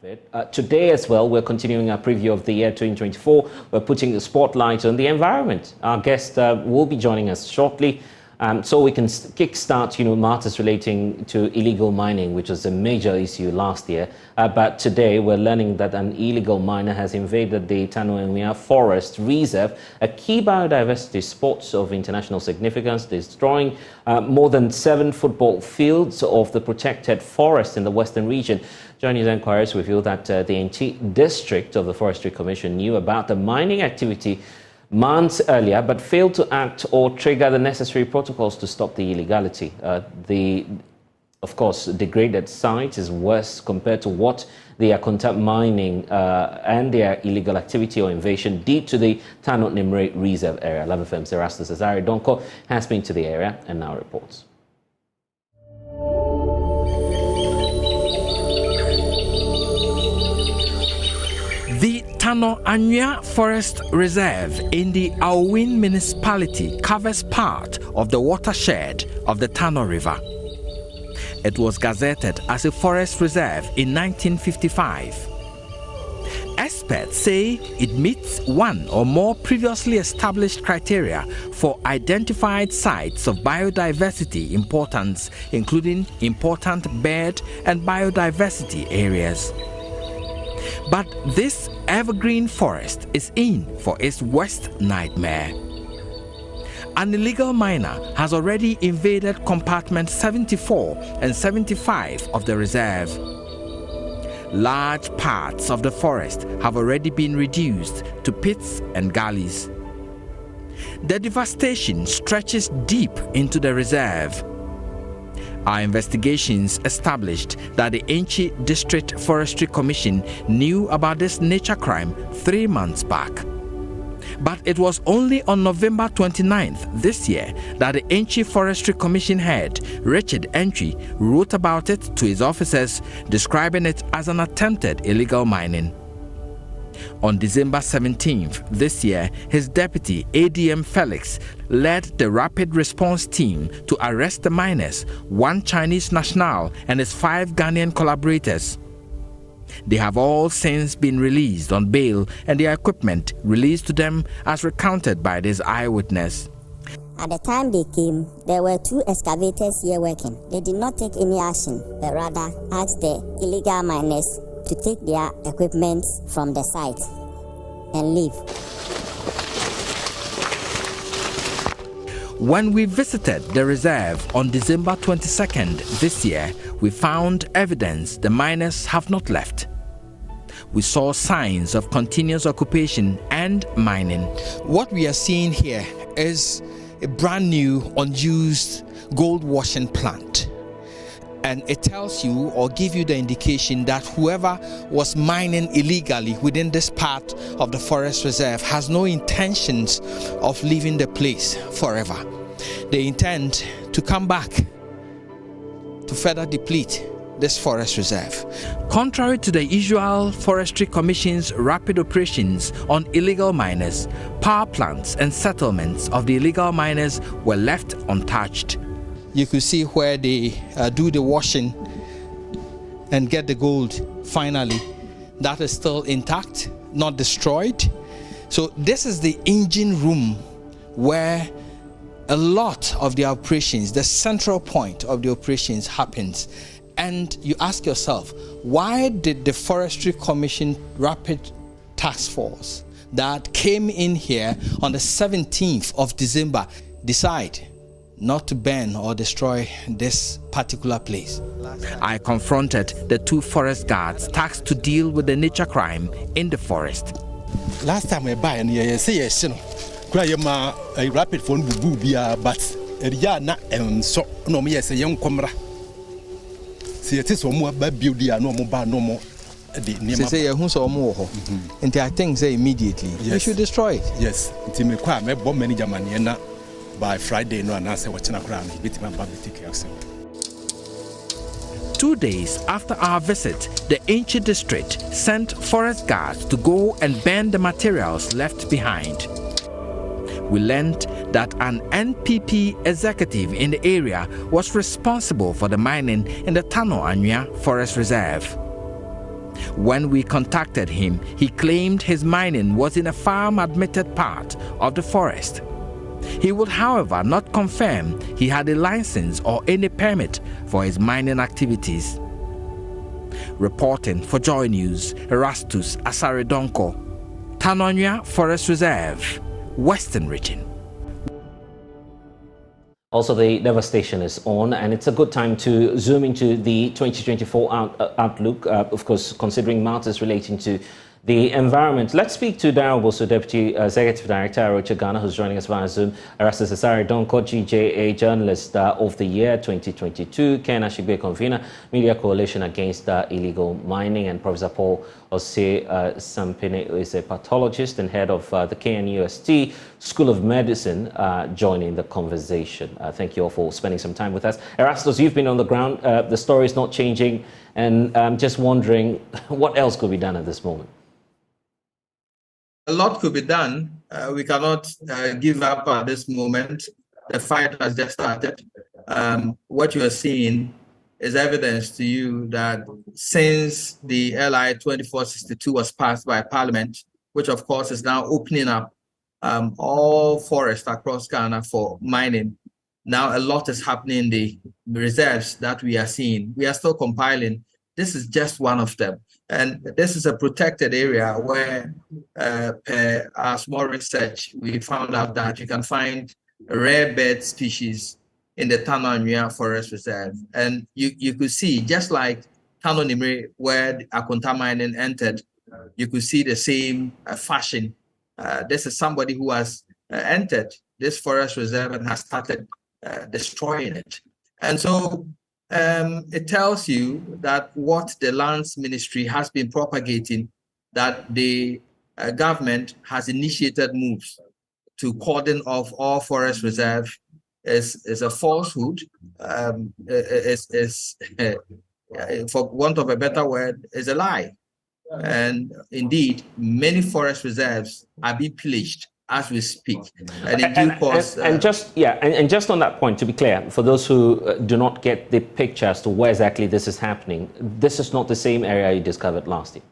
Today as well, we're continuing our preview of the year 2024. We're putting the spotlight on the environment. Our guest will be joining us shortly, so we can kickstart, matters relating to illegal mining, which was a major issue last year. But today, we're learning that an illegal miner has invaded the Tano Aniwa Forest Reserve, a key biodiversity spot of international significance, destroying more than 7 football fields of the protected forest in the western region. Chinese inquiries reveal that the entire district of the Forestry Commission knew about the mining activity months earlier, but failed to act or trigger the necessary protocols to stop the illegality. Of course, degraded site is worse compared to what they are mining and their illegal activity or invasion did to the Tano Aniwa Reserve area. Love FM's Erastus Azari Donko has been to the area and now reports. The Tano Aniwa Forest Reserve in the Awin municipality covers part of the watershed of the Tano River. It was gazetted as a forest reserve in 1955. Experts say it meets one or more previously established criteria for identified sites of biodiversity importance, including important bird and biodiversity areas. But this evergreen forest is in for its worst nightmare. An illegal miner has already invaded compartments 74 and 75 of the reserve. Large parts of the forest have already been reduced to pits and gullies. The devastation stretches deep into the reserve. Our investigations established that the Enchi District Forestry Commission knew about this nature crime 3 months back. But it was only on November 29th this year that the Enchi Forestry Commission head, Richard Entry, wrote about it to his officers, describing it as an attempted illegal mining. On December 17th this year, his deputy, ADM Felix, led the rapid response team to arrest the miners, 1 Chinese national and his 5 Ghanaian collaborators. They have all since been released on bail and their equipment released to them as recounted by this eyewitness. At the time they came, there were 2 excavators here working. They did not take any action, but rather asked the illegal miners to take their equipment from the site and leave. When we visited the reserve on December 22nd this year, we found evidence the miners have not left. We saw signs of continuous occupation and mining. What we are seeing here is a brand new, unused gold washing plant. And it tells you or gives you the indication that whoever was mining illegally within this part of the forest reserve has no intentions of leaving the place forever. They intend to come back to further deplete this forest reserve. Contrary to the usual Forestry Commission's rapid operations on illegal miners, power plants and settlements of the illegal miners were left untouched. You could see where they do the washing and get the gold finally. That is still intact, not destroyed. So this is the engine room where a lot of the operations, the central point of the operations happens. And you ask yourself, why did the Forestry Commission Rapid Task Force that came in here on the 17th of December decide not to burn or destroy this particular place? I confronted the 2 forest guards tasked to deal with the nature crime in the forest. Last time I buy and I say yes, a rapid phone but so no me say young comra. See it is more beauty no more no more. Say I think say immediately you should destroy it. Yes, it's me kwa me bomb manager man by Friday no answer watching a crown bit my baby take care. 2 days after our visit, the Enchi district sent forest guards to go and burn the materials left behind. We learned that an NPP executive in the area was responsible for the mining in the Tano Aniwa Forest Reserve. When we contacted him, he claimed his mining was in a farm-admitted part of the forest. He would, however, not confirm he had a license or any permit for his mining activities. Reporting for Joy News, Erastus Asaredonko, Tano Aniwa Forest Reserve, Western Region. Also, the devastation is on, and it's a good time to zoom into the 2024 outlook, of course, considering matters relating to the environment. Let's speak to Darrell Bosso, Deputy Executive Director, Arocha Ghana, who's joining us via Zoom. Erastus Asaredonko, GJA Journalist of the Year 2022, Ken Ashigbe, Convener, Media Coalition Against Illegal Mining, and Professor Paul Osei Sampene, who is a pathologist and head of the KNUST School of Medicine, joining the conversation. Thank you all for spending some time with us. Erastus, you've been on the ground. The story is not changing, and I'm just wondering what else could be done at this moment. A lot could be done. We cannot give up at this moment. The fight has just started. What you are seeing is evidence to you that since the LI 2462 was passed by Parliament, which of course is now opening up all forests across Ghana for mining, now a lot is happening in the reserves that we are seeing. We are still compiling. This is just one of them. And this is a protected area where our small research, we found out that you can find rare bird species in the Tano Aniwa Forest Reserve. And you could see, just like Tano Nimre, where Akonta mining entered, you could see the same fashion. This is somebody who has entered this forest reserve and has started destroying it. And so it tells you that what the Lands Ministry has been propagating, that the government has initiated moves to cordon off all forest reserve, is a falsehood. For want of a better word, is a lie. And indeed, many forest reserves are being pillaged as we speak, and in due course. And just on that point, to be clear, for those who do not get the picture as to where exactly this is happening, this is not the same area you discovered last year.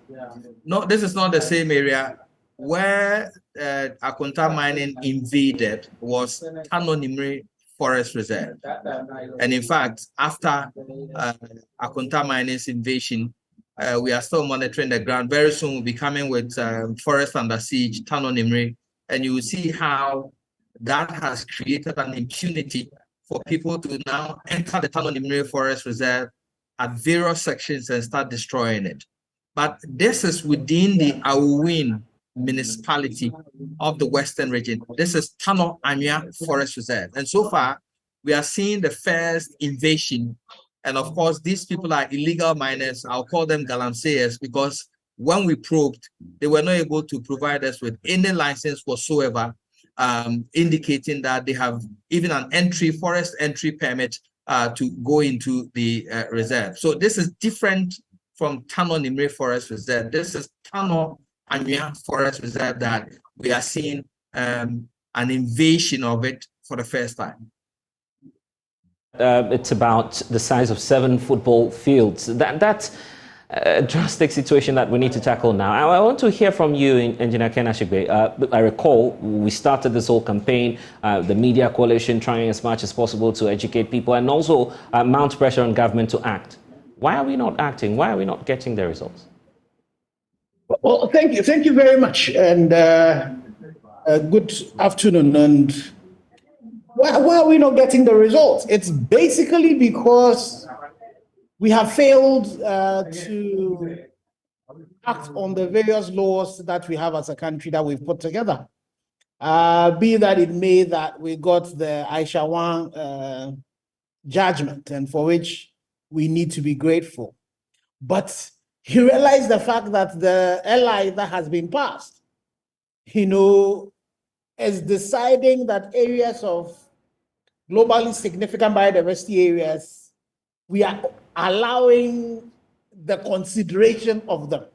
No, this is not the same area. Where Akonta mining invaded was Tano Nimre Forest Reserve, and in fact, after Akonta mining's invasion, we are still monitoring the ground. Very soon, we'll be coming with Forest Under Siege, Tano Nimre. And you will see how that has created an impunity for people to now enter the Tano Nimre Forest Reserve at various sections and start destroying it. But this is within the Awin municipality of the Western region. This is Tano Aniwa Forest Reserve. And so far, we are seeing the first invasion. And of course, these people are illegal miners. I'll call them galamseyers because when we probed, they were not able to provide us with any license whatsoever, indicating that they have even an forest entry permit to go into the reserve. So this is different from Tano Nimre Forest Reserve. This is Tano Aniwa Forest Reserve that we are seeing an invasion of it for the first time. It's about the size of 7 football fields. That's a drastic situation that we need to tackle now. I want to hear from you, Engineer Ken Ashigbe. I recall we started this whole campaign, the Media Coalition trying as much as possible to educate people and also mount pressure on government to act. Why are we not acting? Why are we not getting the results? Well, thank you. Thank you very much. And good afternoon. And why are we not getting the results? It's basically because we have failed to act on the various laws that we have as a country that we've put together. Be that it may that we got the Aisha Wang judgment, and for which we need to be grateful. But you realize the fact that the LI that has been passed, is deciding that areas of globally significant biodiversity areas, we are allowing the consideration of them.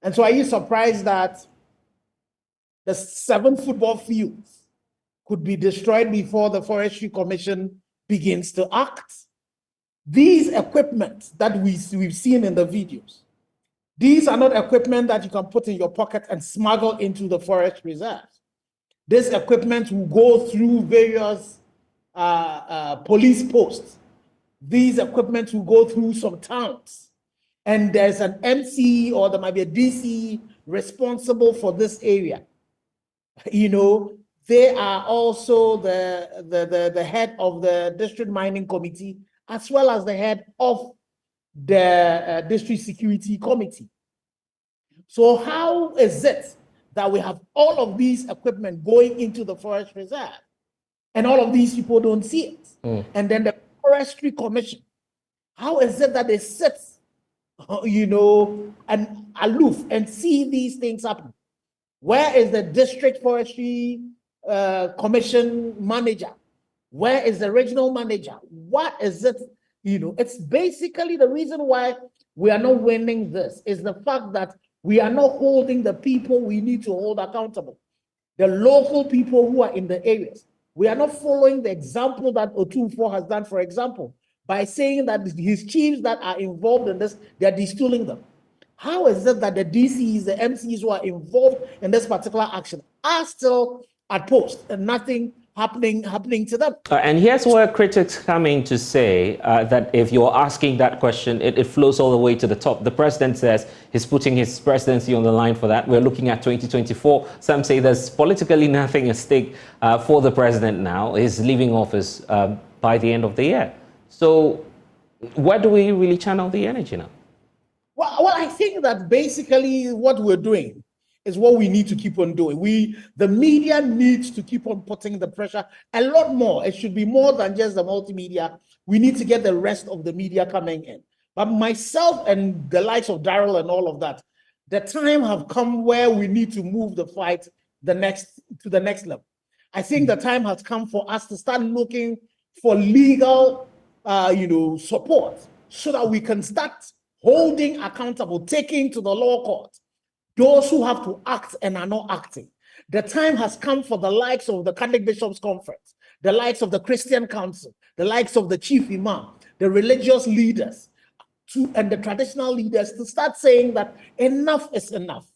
And so are you surprised that the 7 football fields could be destroyed before the Forestry Commission begins to act? These equipment that we've seen in the videos, These are not equipment that you can put in your pocket and smuggle into the forest reserve. This equipment will go through various police posts. These equipment will go through some towns. And there's an MC or there might be a DC responsible for this area. You know, they are also the head of the district mining committee, as well as the head of the district security committee. So how is it that we have all of these equipment going into the forest reserve and all of these people don't see it? And then the Forestry Commission, how is it that they sit, you know, and aloof and see these things happen? Where is the district forestry commission manager? Where is the regional manager? What is it? You know, it's basically the reason why we are not winning this is the fact that we are not holding the people we need to hold accountable. The local people who are in the areas. We are not following the example that Otumfuo has done, for example, by saying that his chiefs that are involved in this, they're distilling them. How is it that the DCs, the MCs who are involved in this particular action are still at post and nothing happening to them? And here's where critics come in to say that if you're asking that question, it flows all the way to the top. The president says he's putting his presidency on the line for that. We're looking at 2024. Some say there's politically nothing at stake for the president now. He's leaving office by the end of the year. So where do we really channel the energy now? Well, I think that basically what we're doing is what we need to keep on doing. The media needs to keep on putting the pressure a lot more. It should be more than just the multimedia. We need to get the rest of the media coming in. But myself and the likes of Daryl and all of that, the time have come where we need to move the fight to the next level. I think the time has come for us to start looking for legal, support so that we can start holding accountable, taking to the law court those who have to act and are not acting. The time has come for the likes of the Catholic Bishops' Conference, the likes of the Christian Council, the likes of the Chief Imam, the religious leaders, and the traditional leaders to start saying that enough is enough.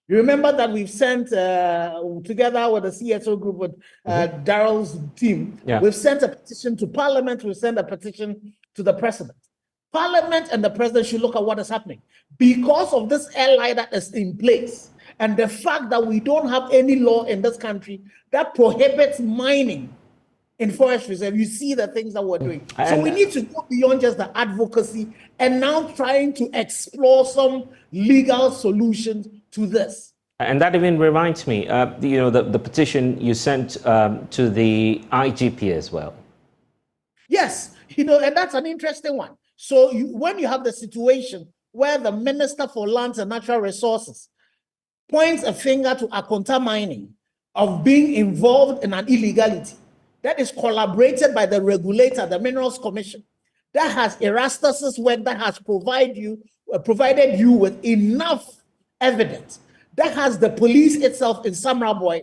You remember that we've sent, together with the CSO group, with Daryl's team, we've sent a petition to Parliament, we've sent a petition to the President. Parliament and the President should look at what is happening. Because of this ally that is in place, and the fact that we don't have any law in this country that prohibits mining in forest reserve, you see the things that we're doing. So we need to go beyond just the advocacy and now trying to explore some legal solutions to this. And that even reminds me, the petition you sent to the IGP as well. Yes, and that's an interesting one. So when you have the situation where the Minister for Lands and Natural Resources points a finger to Akonta Mining of being involved in an illegality that is collaborated by the regulator, the Minerals Commission, that has Erastus's work, that has provided you with enough evidence, that has the police itself in Samraboy,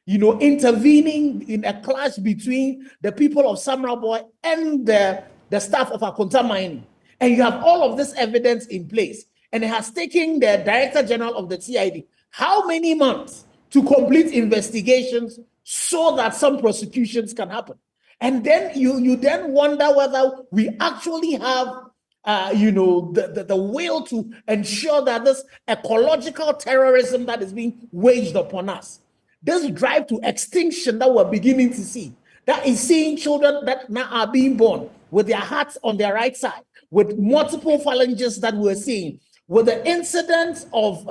intervening in a clash between the people of Samraboy and the staff of Akonta Mining. And you have all of this evidence in place. And it has taken the Director General of the CID how many months to complete investigations so that some prosecutions can happen. And then you then wonder whether we actually have the will to ensure that this ecological terrorism that is being waged upon us, this drive to extinction that we're beginning to see, that is seeing children that now are being born with their hearts on their right side, with multiple phalanges that we're seeing, with the incidence of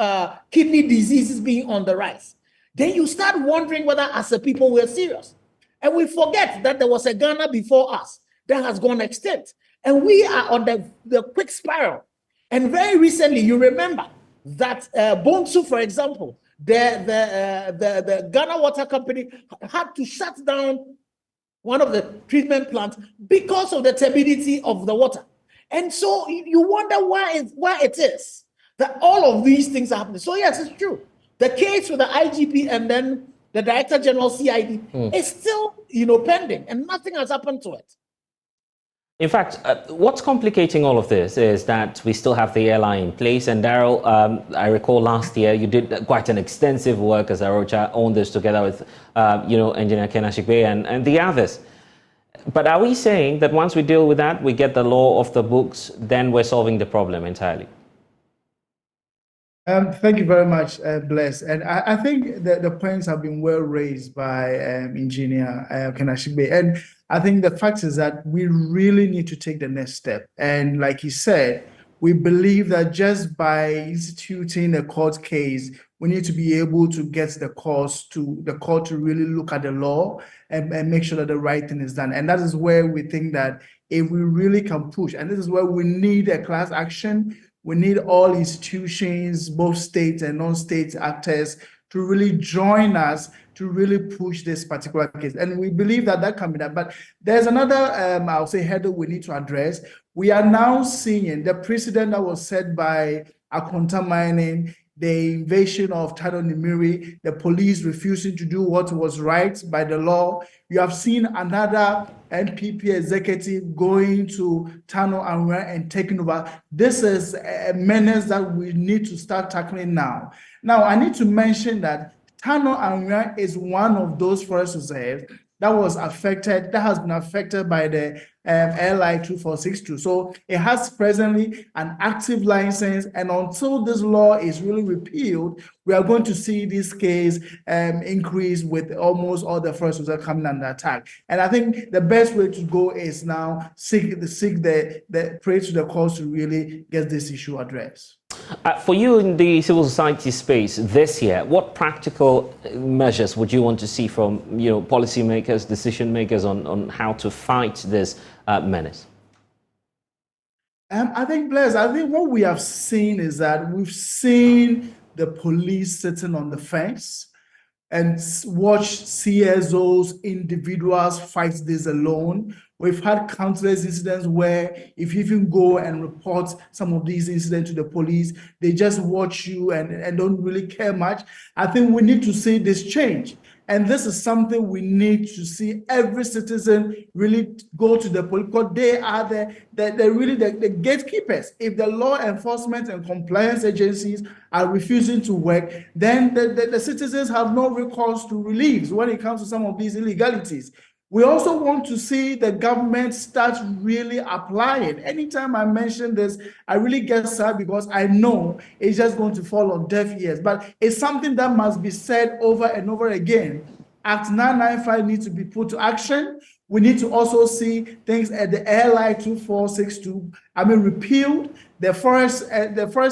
kidney diseases being on the rise, then you start wondering whether as a people we're serious. And we forget that there was a Ghana before us that has gone extinct. And we are on the quick spiral. And very recently, you remember that Bonsu, for example, the Ghana Water Company had to shut down one of the treatment plants because of the turbidity of the water. And so you wonder why it is that all of these things are happening. So yes, it's true. The case with the IGP and then the Director General CID is still, pending, and nothing has happened to it. In fact, what's complicating all of this is that we still have the airline in place. And Daryl, I recall last year you did quite an extensive work as Arocha owned this together with, Engineer Ken Ashikbe and the others. But are we saying that once we deal with that, we get the law off the books, then we're solving the problem entirely? Thank you very much, Bless. And I think that the points have been well raised by Engineer Ken Ashikbe. And I think the fact is that we really need to take the next step. And like he said, we believe that just by instituting a court case, we need to be able to get the court to really look at the law and make sure that the right thing is done. And that is where we think that if we really can push, and this is where we need a class action, we need all institutions, both state and non-state actors, to really join us to really push this particular case. And we believe that that can be done. But there's another, I'll say, hurdle we need to address. We are now seeing the precedent that was set by Akonta Mining, the invasion of Tano Aniwa, the police refusing to do what was right by the law. You have seen another NPP executive going to Tano Aniwa and taking over. This is a menace that we need to start tackling now. Now, I need to mention that Tano Aniwa is one of those forest reserves that has been affected by the LI 2462. So it has presently an active license, and until this law is really repealed, we are going to see this case increase with almost all the forest reserves coming under attack. And I think the best way to go is now seek the pray to the courts to really get this issue addressed. For you in the civil society space this year, what practical measures would you want to see from policymakers, decision makers on how to fight this menace? I think what we have seen is that we've seen the police sitting on the fence and watch CSOs, individuals fight this alone. We've had countless incidents where if you even go and report some of these incidents to the police, they just watch you and don't really care much. I think we need to see this change. And this is something we need to see every citizen really go to the police, because they are the gatekeepers. If the law enforcement and compliance agencies are refusing to work, then the citizens have no recourse to relief when it comes to some of these illegalities. We also want to see the government start really applying. Anytime I mention this, I really get sad because I know it's just going to fall on deaf ears. But it's something that must be said over and over again. Act 995 needs to be put to action. We need to also see things at the LI 2462, repealed. The Forest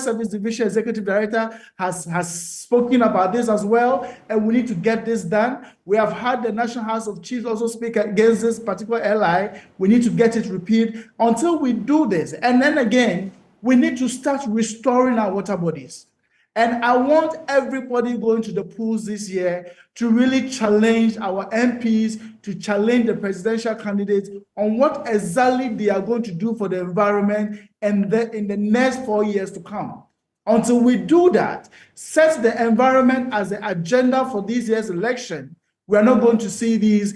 Service Division Executive Director has spoken about this as well, and we need to get this done. We have had the National House of Chiefs also speak against this particular LI. We need to get it repealed. Until we do this, and then again, we need to start restoring our water bodies. And I want everybody going to the polls this year to really challenge our MPs, to challenge the presidential candidates on what exactly they are going to do for the environment and in the next 4 years to come. Until we do that, set the environment as the agenda for this year's election, we are not going to see these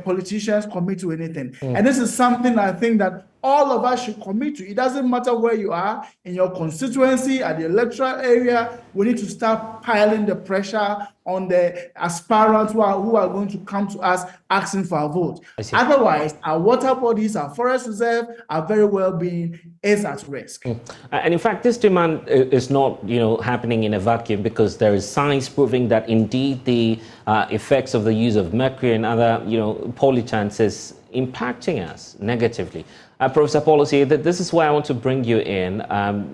politicians commit to anything. And this is something I think that all of us should commit to. It doesn't matter where you are, in your constituency, at the electoral area, we need to start piling the pressure on the aspirants who are going to come to us asking for a vote. Otherwise, our water bodies, our forest reserve, our very well-being is at risk. And in fact, this demand is not, happening in a vacuum, because there is science proving that indeed the effects of the use of mercury and other, pollutants is impacting us negatively. Professor Policy, this is why I want to bring you in.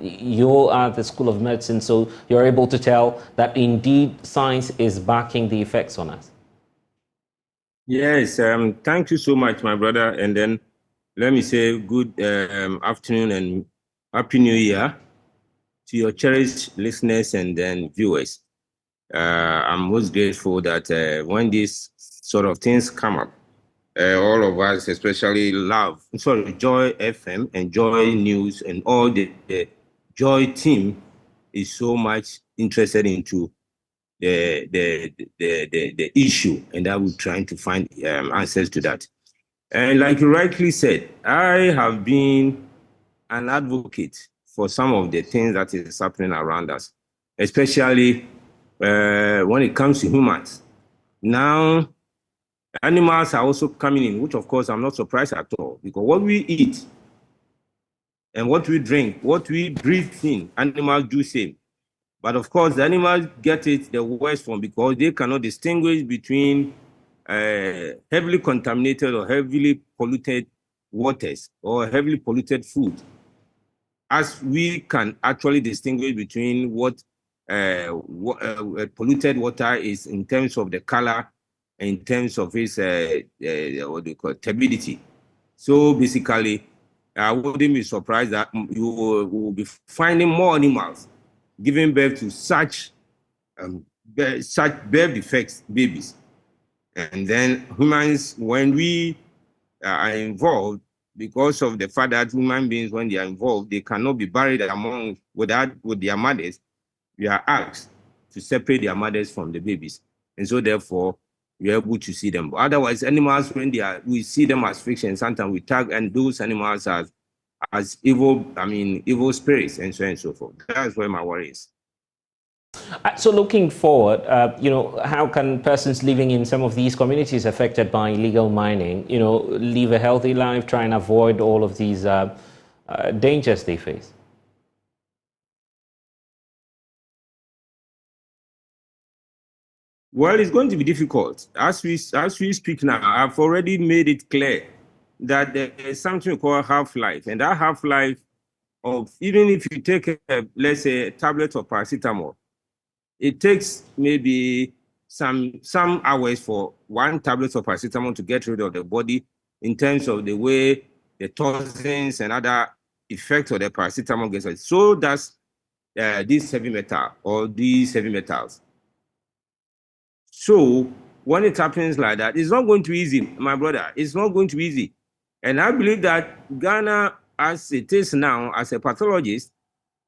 You're at the School of Medicine, so you're able to tell that indeed science is backing the effects on us. Yes, thank you so much, my brother. And then let me say good afternoon and Happy New Year to your cherished listeners and then viewers. I'm most grateful that when these sort of things come up, all of us, especially Joy FM and Joy News and all the Joy team is so much interested into the issue, and that we're trying to find answers to that. And like you rightly said, I have been an advocate for some of the things that is happening around us, especially when it comes to humans. Now, animals are also coming in, which of course I'm not surprised at all, because what we eat and what we drink, what we breathe in, animals do same. But of course, the animals get it the worst form because they cannot distinguish between heavily contaminated or heavily polluted waters or heavily polluted food, as we can actually distinguish between what polluted water is in terms of the color, in terms of its what do you call it, turbidity. So basically, I wouldn't be surprised that you will be finding more animals giving birth to such birth defects babies. And then humans, when we are involved, because of the fact that human beings, when they are involved, they cannot be buried with their mothers. We are asked to separate their mothers from the babies. And so therefore, we are able to see them. Otherwise, animals, when we see them as fiction, sometimes we tag and those animals as evil, evil spirits and so on and so forth. That's where my worry is. So looking forward, how can persons living in some of these communities affected by illegal mining, live a healthy life, try and avoid all of these dangers they face? Well, it's going to be difficult. As we speak now, I've already made it clear that there is something called half-life, and that half-life of, even if you take, let's say, a tablet of paracetamol, it takes maybe some hours for one tablet of paracetamol to get rid of the body in terms of the way the toxins and other effects of the paracetamol gets rid. So does this heavy metal or these heavy metals. So when it happens like that, it's not going to be easy, my brother. It's not going to be easy. And I believe that Ghana, as it is now, as a pathologist,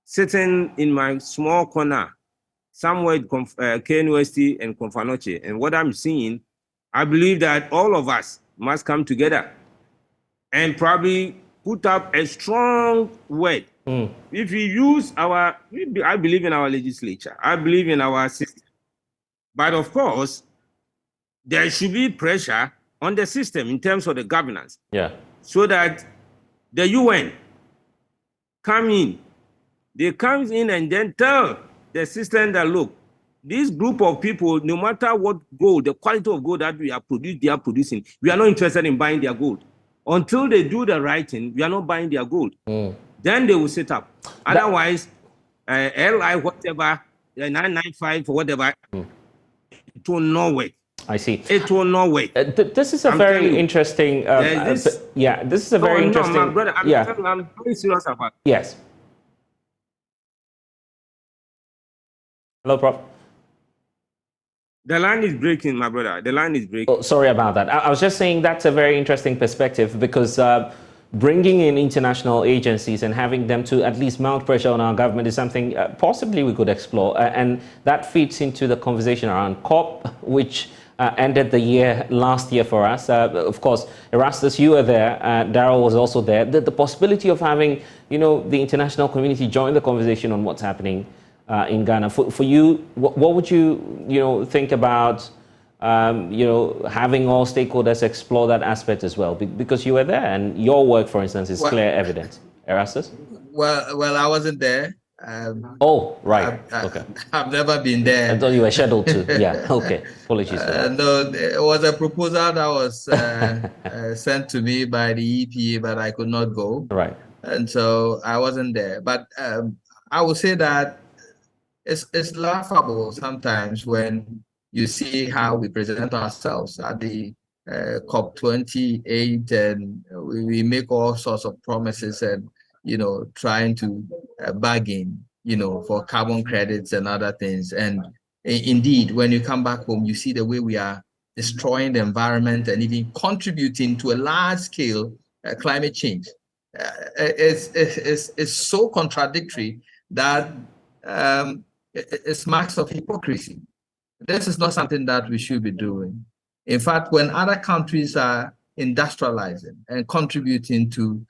sitting in my small corner, somewhere at KNUST and Konfanoche, and what I'm seeing, I believe that all of us must come together and probably put up a strong word. If we use I believe in our legislature, I believe in our system. But of course, there should be pressure on the system in terms of the governance. Yeah. So that the UN come in. They come in and then tell the system that, look, this group of people, no matter what gold, the quality of gold that they are producing, we are not interested in buying their gold. Until they do the right thing, we are not buying their gold. Then they will set up. Otherwise, LI, whatever, 995 or whatever, it will not work. I see. It will not work. This is a very interesting. This is a very interesting. No, my brother, I'm very serious about it. Yes. Hello, Prof. The line is breaking, my brother. The line is breaking. Oh, sorry about that. I was just saying that's a very interesting perspective because bringing in international agencies and having them to at least mount pressure on our government is something possibly we could explore. And that fits into the conversation around COP, which ended the year last year for us. Of course, Erastus, you were there. Darrell was also there. The possibility of having, the international community join the conversation on what's happening in Ghana. For you, what would you, think about, having all stakeholders explore that aspect as well? Because you were there and your work, for instance, is clear evidence. Erastus? Well, I wasn't there. Right. Okay. I've never been there. I thought you were scheduled to. Yeah. Okay. Apologies. No, it was a proposal that was sent to me by the EPA, but I could not go. Right. And so I wasn't there. But I would say that it's laughable sometimes when you see how we present ourselves at the COP28, and we make all sorts of promises and trying to bargain, for carbon credits and other things. And indeed, when you come back home, you see the way we are destroying the environment and even contributing to a large scale climate change. It's so contradictory that it's marks of hypocrisy. This is not something that we should be doing. In fact, when other countries are industrializing and contributing to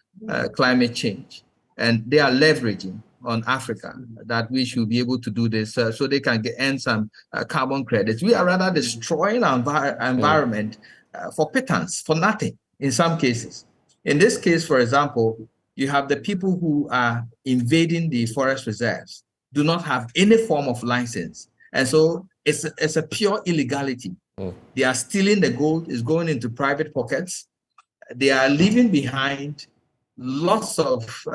climate change. And they are leveraging on Africa that we should be able to do this so they can earn some carbon credits. We are rather destroying our environment for pittance, for nothing in some cases. In this case, for example, you have the people who are invading the forest reserves, do not have any form of license. And so it's a pure illegality. They are stealing the gold, it's going into private pockets. They are leaving behind lots of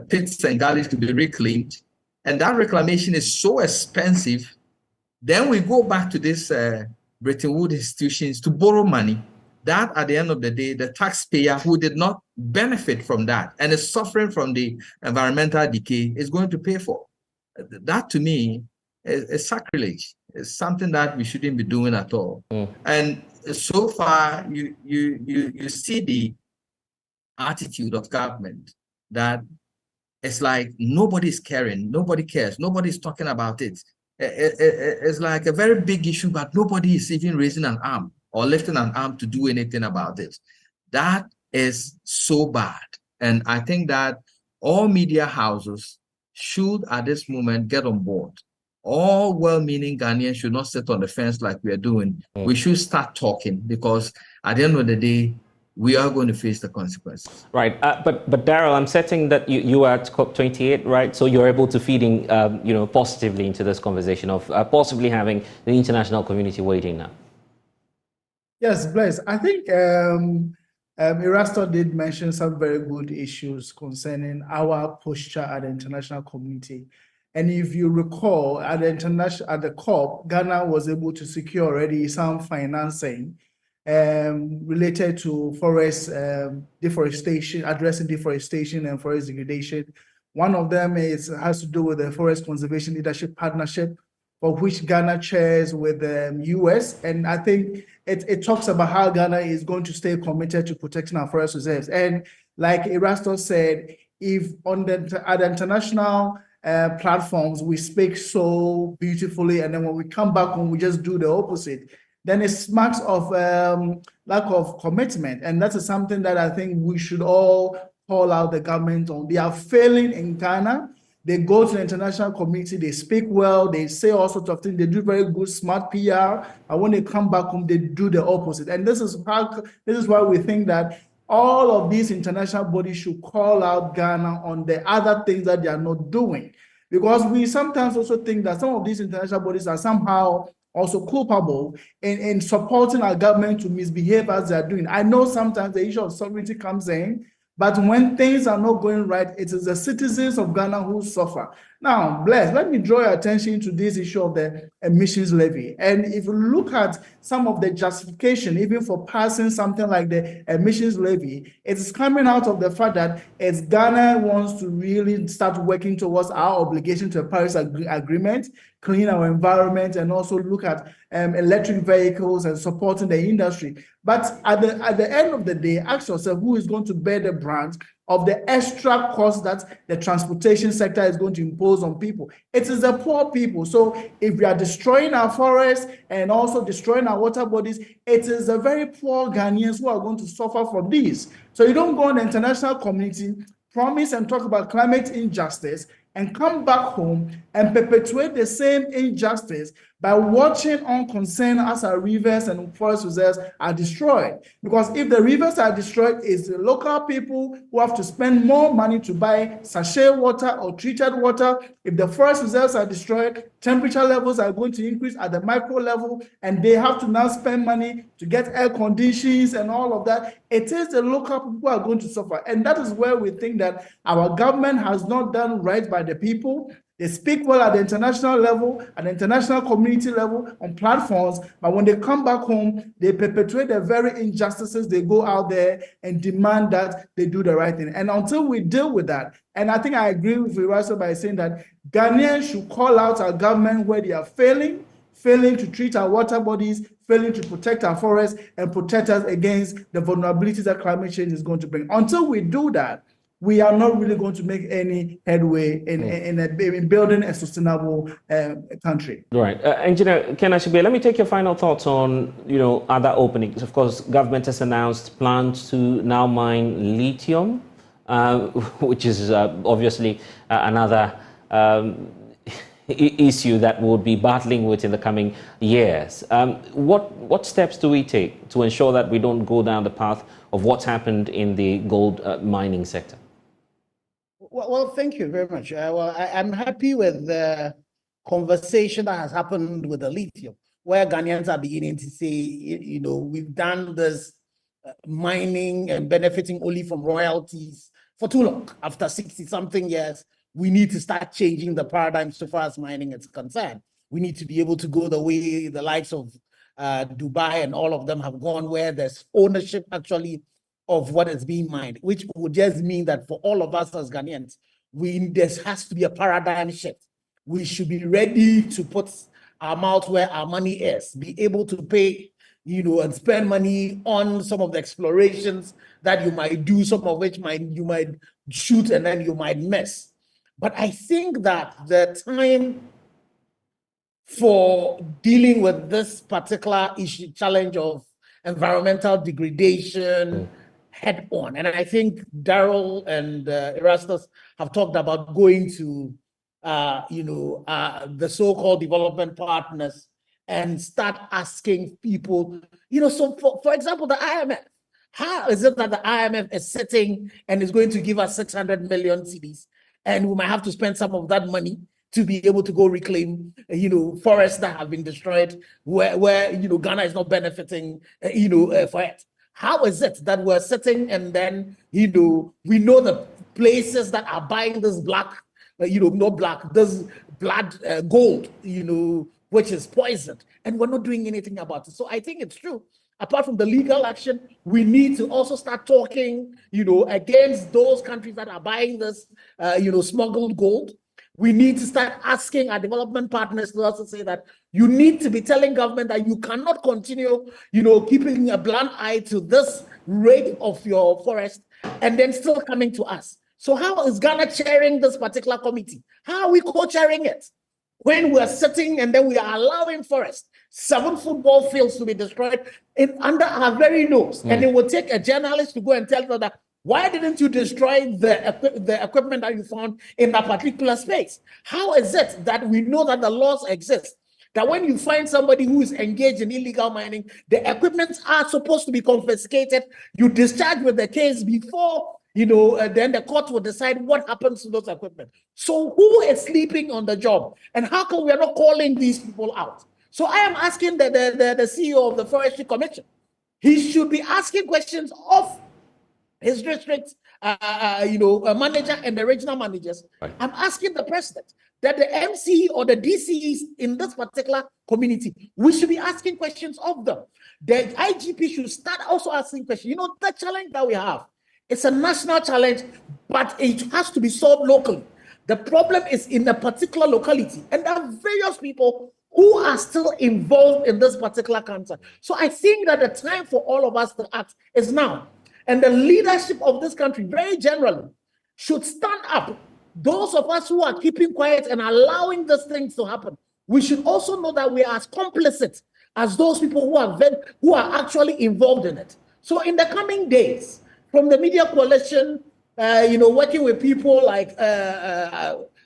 pits and gullies to be reclaimed. And that reclamation is so expensive. Then we go back to these Bretton Woods institutions to borrow money. That, at the end of the day, the taxpayer who did not benefit from that and is suffering from the environmental decay is going to pay for. That, to me, is sacrilege. It's something that we shouldn't be doing at all. And so far, you see the attitude of government that it's like nobody's caring, nobody cares, nobody's talking about it. It's like a very big issue, but nobody is even raising an arm or lifting an arm to do anything about it. That is so bad. And I think that all media houses should, at this moment, get on board. All well-meaning Ghanaians should not sit on the fence like we are doing. We should start talking, because at the end of the day, we are going to face the consequences. Right, but Daryl, I'm setting that you are at COP28, right? So you're able to feed in, positively into this conversation of possibly having the international community waiting now. Yes, Blaise. I think Erasto did mention some very good issues concerning our posture at the international community. And if you recall, at the COP, Ghana was able to secure already some financing related to forest deforestation, addressing deforestation and forest degradation. One of them has to do with the Forest Conservation Leadership Partnership, for which Ghana chairs with the US. And I think it talks about how Ghana is going to stay committed to protecting our forest reserves. And like Erasto said, if at the international platforms we speak so beautifully, and then when we come back and we just do the opposite, then it smacks of lack of commitment. And that is something that I think we should all call out the government on. They are failing in Ghana. They go to the international community, they speak well, they say all sorts of things, they do very good, smart PR, and when they come back home, they do the opposite. And this is why we think that all of these international bodies should call out Ghana on the other things that they are not doing. Because we sometimes also think that some of these international bodies are somehow also culpable in supporting our government to misbehave as they are doing. I know sometimes the issue of sovereignty comes in, but when things are not going right, it is the citizens of Ghana who suffer. Now, Blaise, let me draw your attention to this issue of the emissions levy. And if you look at some of the justification, even for passing something like the emissions levy, it is coming out of the fact that as Ghana wants to really start working towards our obligation to the Paris Agreement, clean our environment, and also look at electric vehicles and supporting the industry. But at the end of the day, ask yourself, who is going to bear the brunt of the extra cost that the transportation sector is going to impose on people? It is the poor people. So if we are destroying our forests and also destroying our water bodies, it is the very poor Ghanaians who are going to suffer from this. So you don't go in the international community, promise and talk about climate injustice, and come back home and perpetuate the same injustice by watching unconcerned as our rivers and forest reserves are destroyed. Because if the rivers are destroyed, it's the local people who have to spend more money to buy sachet water or treated water. If the forest reserves are destroyed, temperature levels are going to increase at the micro level, and they have to now spend money to get air conditions and all of that. It is the local people who are going to suffer. And that is where we think that our government has not done right by the people. They speak well at the international level, at the international community level, on platforms, but when they come back home, they perpetuate the very injustices. They go out there and demand that they do the right thing. And until we deal with that, and I think I agree with Erasto by saying that Ghanaians should call out our government where they are failing to treat our water bodies, failing to protect our forests, and protect us against the vulnerabilities that climate change is going to bring. Until we do that, we are not really going to make any headway in building a sustainable country. Right. Engineer Ken Ashigbe, let me take your final thoughts on, other openings. Of course, government has announced plans to now mine lithium, which is obviously another issue that we'll be battling with in the coming years. What steps do we take to ensure that we don't go down the path of what's happened in the gold mining sector? Well, thank you very much. I'm happy with the conversation that has happened with the lithium, where Ghanaians are beginning to say, we've done this mining and benefiting only from royalties for too long. After 60-something years, we need to start changing the paradigm so far as mining is concerned. We need to be able to go the way the likes of Dubai and all of them have gone, where there's ownership actually of what is being mined, which would just mean that for all of us as Ghanaians, there has to be a paradigm shift. We should be ready to put our mouth where our money is, be able to pay, and spend money on some of the explorations that you might do, some of which you might shoot and then you might miss. But I think that the time for dealing with this particular issue, challenge of environmental degradation, head on. And I think Daryl and Erastus have talked about going to, the so-called development partners and start asking people, so for example, the IMF, how is it that the IMF is sitting and is going to give us 600 million cedis, and we might have to spend some of that money to be able to go reclaim, forests that have been destroyed, where Ghana is not benefiting, for it. How is it that we're sitting and then, we know the places that are buying this this blood gold, which is poisoned, and we're not doing anything about it. So I think it's true. Apart from the legal action, we need to also start talking, against those countries that are buying this, smuggled gold. We need to start asking our development partners to also say that you need to be telling government that you cannot continue, keeping a blunt eye to this rate of your forest and then still coming to us. So how is Ghana chairing this particular committee? How are we co-chairing it? When we're sitting and then we are allowing forest, 7 football fields to be destroyed under our very nose. And it will take a journalist to go and tell them that, why didn't you destroy the equipment that you found in that particular space? How is it that we know that the laws exist, that when you find somebody who is engaged in illegal mining, the equipment are supposed to be confiscated, you discharge with the case before, then the court will decide what happens to those equipment. So who is sleeping on the job? And how come we are not calling these people out? So I am asking the CEO of the Forestry Commission, he should be asking questions of his district, manager and the regional managers. Right. I'm asking the president that the MC or the DCEs in this particular community, we should be asking questions of them. The IGP should start also asking questions. The challenge that we have, it's a national challenge, but it has to be solved locally. The problem is in a particular locality, and there are various people who are still involved in this particular cancer. So I think that the time for all of us to act is now. And the leadership of this country, very generally, should stand up. Those of us who are keeping quiet and allowing these things to happen, we should also know that we are as complicit as those people who are actually involved in it. So in the coming days, from the media coalition, working with people like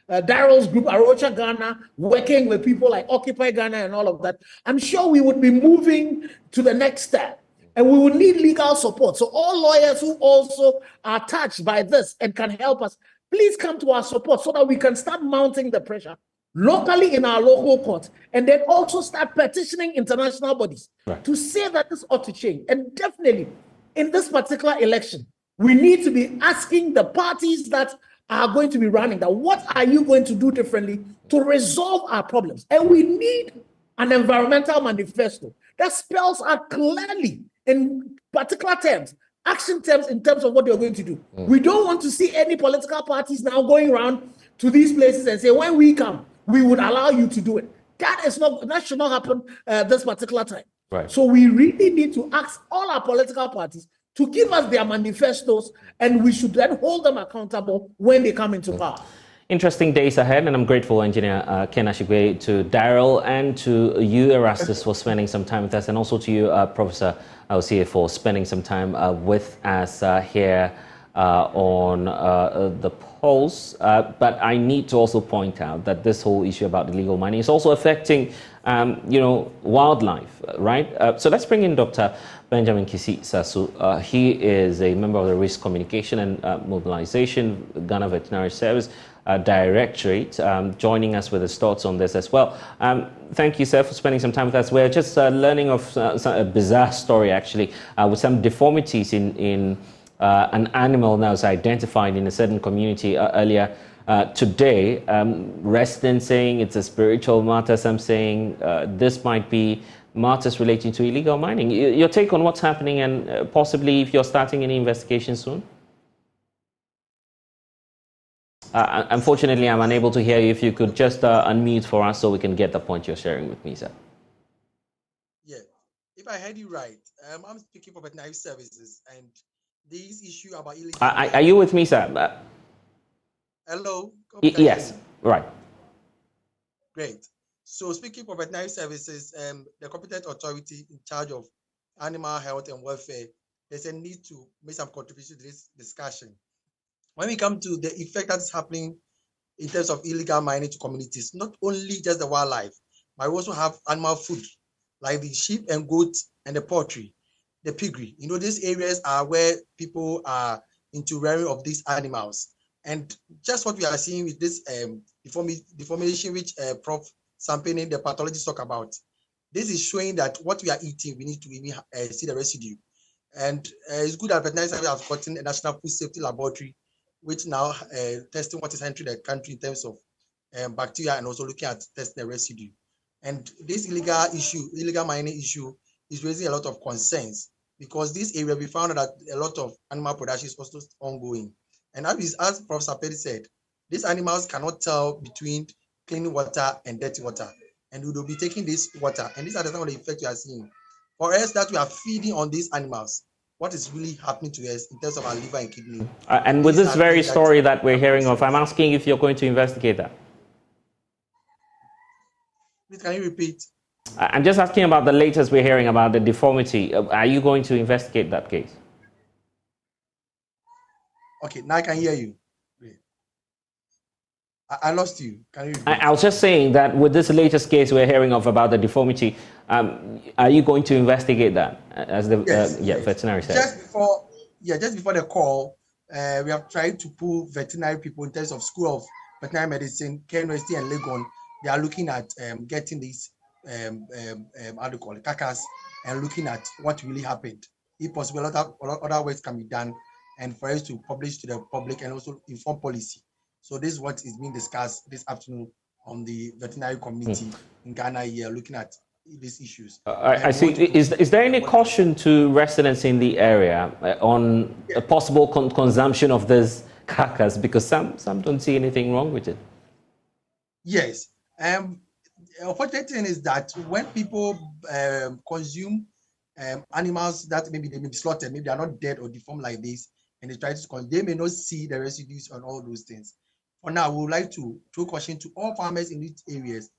Daryl's group, Arocha Ghana, working with people like Occupy Ghana and all of that, I'm sure we would be moving to the next step. And we will need legal support. So all lawyers who also are touched by this and can help us, please come to our support so that we can start mounting the pressure locally in our local courts, and then also start petitioning international bodies to say that this ought to change. And definitely, in this particular election, we need to be asking the parties that are going to be running that, what are you going to do differently to resolve our problems? And we need an environmental manifesto that spells out clearly, in particular terms, action terms in terms of what you're going to do. We don't want to see any political parties now going around to these places and say, when we come, we would allow you to do it. That should not happen this particular time. Right. So we really need to ask all our political parties to give us their manifestos, and we should then hold them accountable when they come into power. Interesting days ahead, and I'm grateful, Engineer Ken Ashigwe, to Daryl and to you, Erastus, for spending some time with us, and also to you, Professor Ausie, for spending some time with us here on the polls. But I need to also point out that this whole issue about illegal mining is also affecting, wildlife, right? So let's bring in Dr. Benjamin Kisi Sasu. He is a member of the Risk Communication and Mobilization Ghana Veterinary Service Directorate, joining us with his thoughts on this as well. Thank you, sir, for spending some time with us. We're just learning of a bizarre story, actually, with some deformities in an animal now is identified in a certain community earlier today. Residents saying it's a spiritual matter, some saying this might be matters relating to illegal mining. Your take on what's happening, and possibly if you're starting any investigation soon? Unfortunately, I'm unable to hear you. If you could just unmute for us so we can get the point you're sharing with me, sir. Yeah, if I heard you right, I'm speaking for veterinary services, and this issue about illegal. Are you with me, sir? Hello? Yes, right. Great. So speaking for veterinary services, the competent authority in charge of animal health and welfare, there's a need to make some contribution to this discussion. When we come to the effect that is happening in terms of illegal mining to communities, not only just the wildlife, but we also have animal food, like the sheep and goats and the poultry, the piggery. These areas are where people are into rearing of these animals. And just what we are seeing with this deformation, which Prof. Sampeni, the pathologist, talk about, this is showing that what we are eating, we need to even see the residue. And it's good that veterinary service has gotten a national food safety laboratory, which now testing what is entering the country in terms of bacteria, and also looking at testing the residue. And this illegal mining issue is raising a lot of concerns, because this area, we found that a lot of animal production is also ongoing. And as Professor Perry said, these animals cannot tell between clean water and dirty water. And we will be taking this water, and these are some of the effects we are seeing. For us, that we are feeding on these animals, what is really happening to us in terms of our liver and kidney. And with this very story that we're hearing of, I'm asking if you're going to investigate that. Please, can you repeat? I'm just asking about the latest we're hearing about the deformity. Are you going to investigate that case? Okay, now I can hear you. I lost you. Can you repeat? I was just saying that with this latest case we're hearing of about the deformity, are you going to investigate that as the veterinary service? Just before the call, we have tried to pull veterinary people in terms of School of Veterinary Medicine, Care University, and Legon. They are looking at getting these how do you call it, carcass, and looking at what really happened. If possible, other ways can be done, and for us to publish to the public and also inform policy. So this is what is being discussed this afternoon on the veterinary committee in Ghana here, looking at these issues. I see. Is there any caution to residents in the area on a possible consumption of this carcass? Because some don't see anything wrong with it. Yes. Unfortunate thing is that when people consume animals that maybe they may be slaughtered, maybe they are not dead or deformed like this, and they try to consume, they may not see the residues on all those things. For now, we would like to throw caution to all farmers in these areas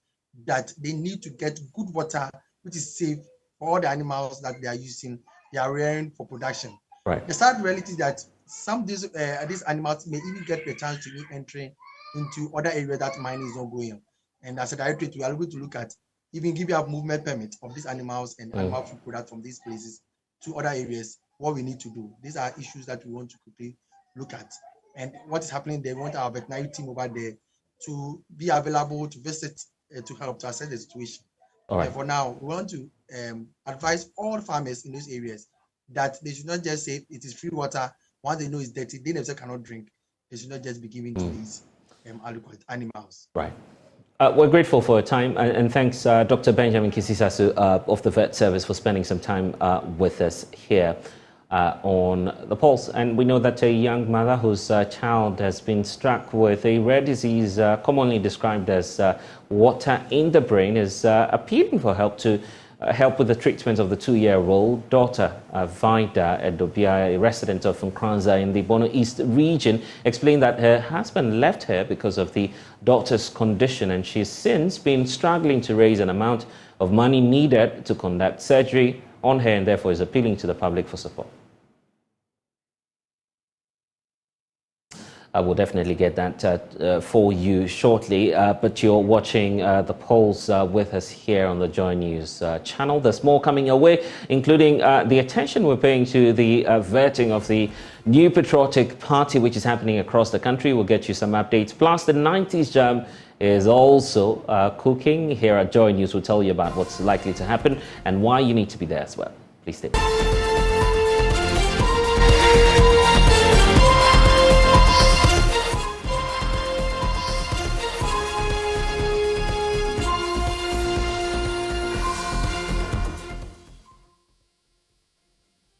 that they need to get good water, which is safe for all the animals that they are using, they are rearing for production. Right. The sad reality is that some of these animals may even get the chance to be entering into other areas that mining is ongoing. And as a directorate, we are able to look at even giving up movement permit of these animals and animal food products from these places to other areas. What we need to do. These are issues that we want to quickly look at. And what is happening, they want our veterinary team over there to be available to visit to help to assess the situation. All right. And for now, we want to advise all farmers in those areas that they should not just say it is free water. Once they know it's dirty, they themselves cannot drink. They should not just be giving to these animals. Right. We're grateful for your time, and thanks, Dr. Benjamin Kisi Sasu of the Vet Service, for spending some time with us here on the Pulse. And we know that a young mother whose child has been struck with a rare disease commonly described as water in the brain is appealing for help to help with the treatment of the 2-year-old daughter, Vida Edobia, a resident of Nkranza in the Bono East region, explained that her husband left her because of the daughter's condition, and she's since been struggling to raise an amount of money needed to conduct surgery on her, and therefore is appealing to the public for support. I will definitely get that for you shortly, but you're watching the polls with us here on the Joy News channel. There's more coming your way, including the attention we're paying to the vetting of the new patriotic party, which is happening across the country. We'll get you some updates. Plus, the 90s jam is also cooking. Here at Joy News, we'll tell you about what's likely to happen and why you need to be there as well. Please stay.